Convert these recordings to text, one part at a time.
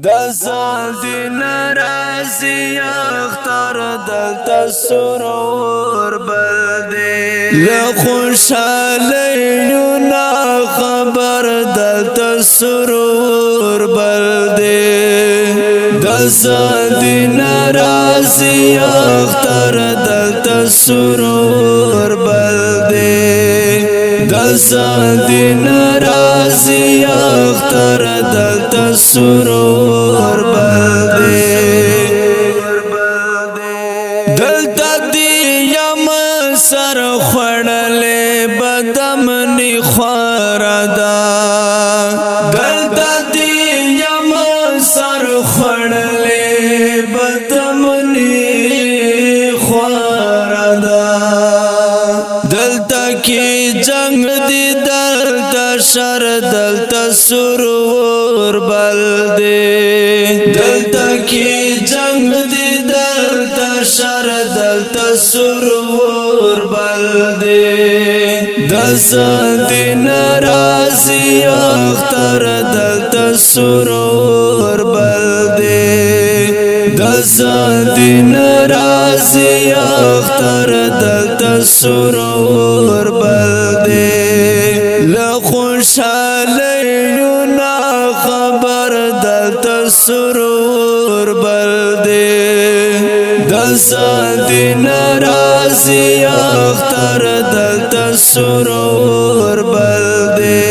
دزال دی نرازی اختر دلتا سرور بلدی لخوشالیونا خبر دلتا سرور بلدی دزال دی نرازی اختر دلتا سرور بلدی دزال دی نرازی اختر دلتا سرور بلدی دلتا دی یم سر خوڑلے بدمنی خوردا دلتا دی یم سر خوڑلے بدمنی خوردا دلتا کی جنگ دی دلتا شر دلتا سرور بلدی دلتا کی جنگ دی دلتا شر دلتا سرور بلدی دزال دی نرازی اختر دلتا سرور بلدی دزال دی نرازی اختر دلتا سرور بلدی لخوشالیونا خبر دلتا سرور بلدی دزال دی نرازی اختر دلتا سرور بلدی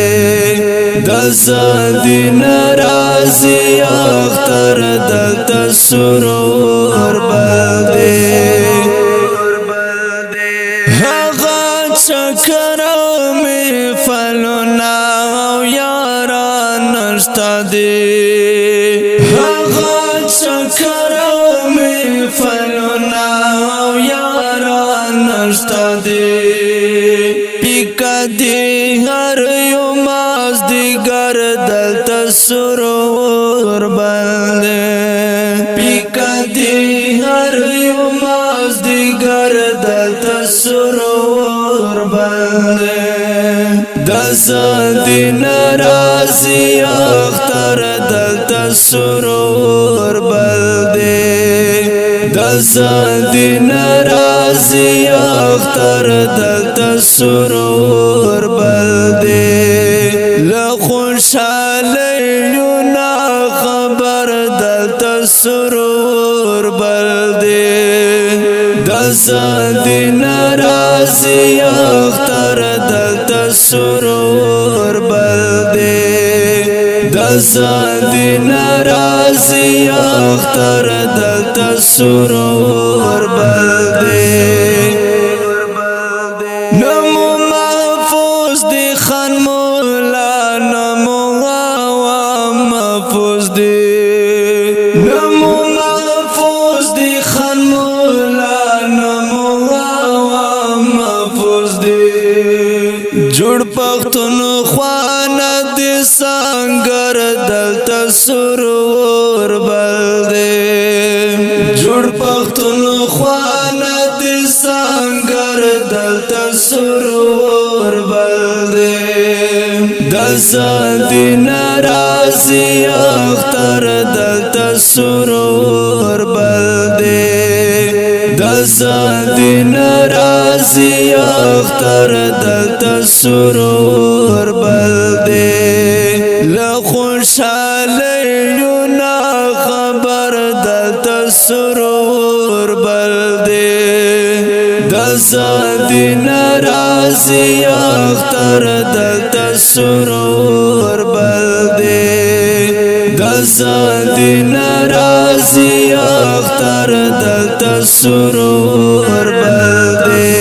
دزال دی نرازی اختر دلتا سرور بلدی چکرو می فلونا یارا نشتا دی چکرو می فلونا یارا نشتا دی پیکا دی هر یو ماز دیگر دلتا سرور بلدی پیکا دی هر یو ماز دیگر دلتا سرور بلدی دزال دی نرازی اختر دلتا سرور بلدی دزال دی نرازی اختر دلتا سرور بلدی لخوشالیونا خبر دلتا سرور بلدی دزال دی نرازی اختر دلتا سرور بلدی دزال دی نرازی اختر دلتا سرور بلدی نمو محفوظ دی خان مولا نمو عوام محفوظ دی نمو محفوظ دی خان مولا نمو عوام محفوظ دی جوڑ پختون خوانا دی سانگر دلتا سرور بلدی جوڑ پختون خوانا دی سانگر دلتا سرور بلدی دزال دی نرازی اختر دلتا سرور بلدی دزال دی نرازی اختر دلتا سرور بلدی لخوشالیونا خبر دلتا سرور بلدی دزال دی نرازی اختر دلتا سرور بلدی دزال دی نرازی اختر دلتا سرور بلدی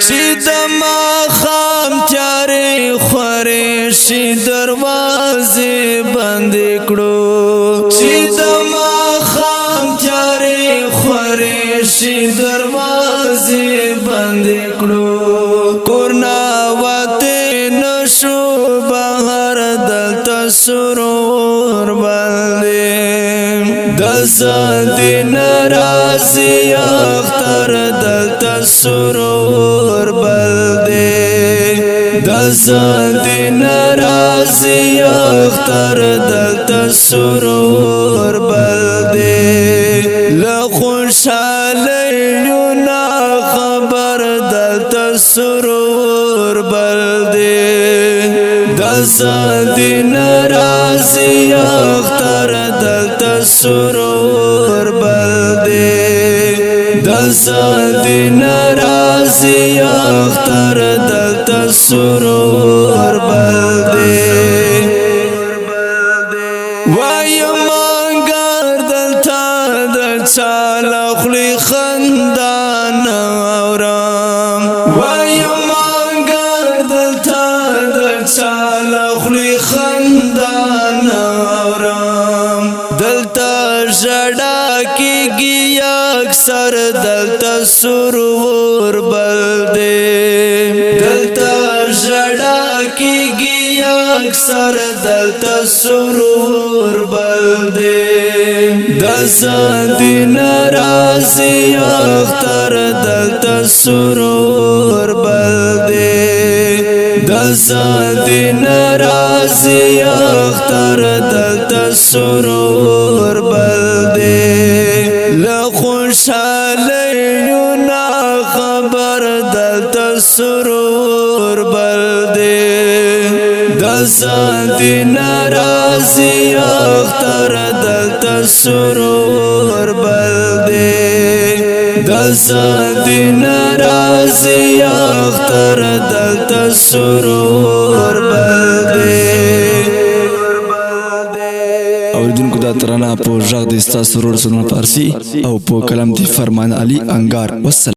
شید ماخام تیاری خوری شی دروازی بندی کڑو شید ماخام تیاری خوری شی دروازی بندی کڑو کورنا واتی نشو بہر دلتا سرور بلدی دزال دی نرازی اختر دلتا سرور بلدی زادی نرازی اختر دلتا سرور بلدی لخوشحالیونا خبر دلتا سرور بلدی دزادی نرازی اختر دلتا سرور بلدی دزادی نرازی اختر دلتا سرور بلدی وای مانگر دلتا دچا لخلی خندان اورم وای مانگر دلتا دچا لخلی خندان اورم دلتا جڑا کی گیا اکثر دلتا سرور بلدی دلتا جڑا کی گیا اکثر دلتا سرور بلدی دزادی نرازی اختر دلتا سرور بلدی دزادی نرازی اختر دلتا سرور بلدی لخوشحالیونا خبر دلتا سرور بلدی دزادی نرازی اختر دلتا سرور بلدی دزادی نرازی اختر دلتا سرور بلدی اوریدونکو دا ترانه په غږ د ستا سرور سلمان فارسي او په کلام د فرمان علي انګار. والسلام.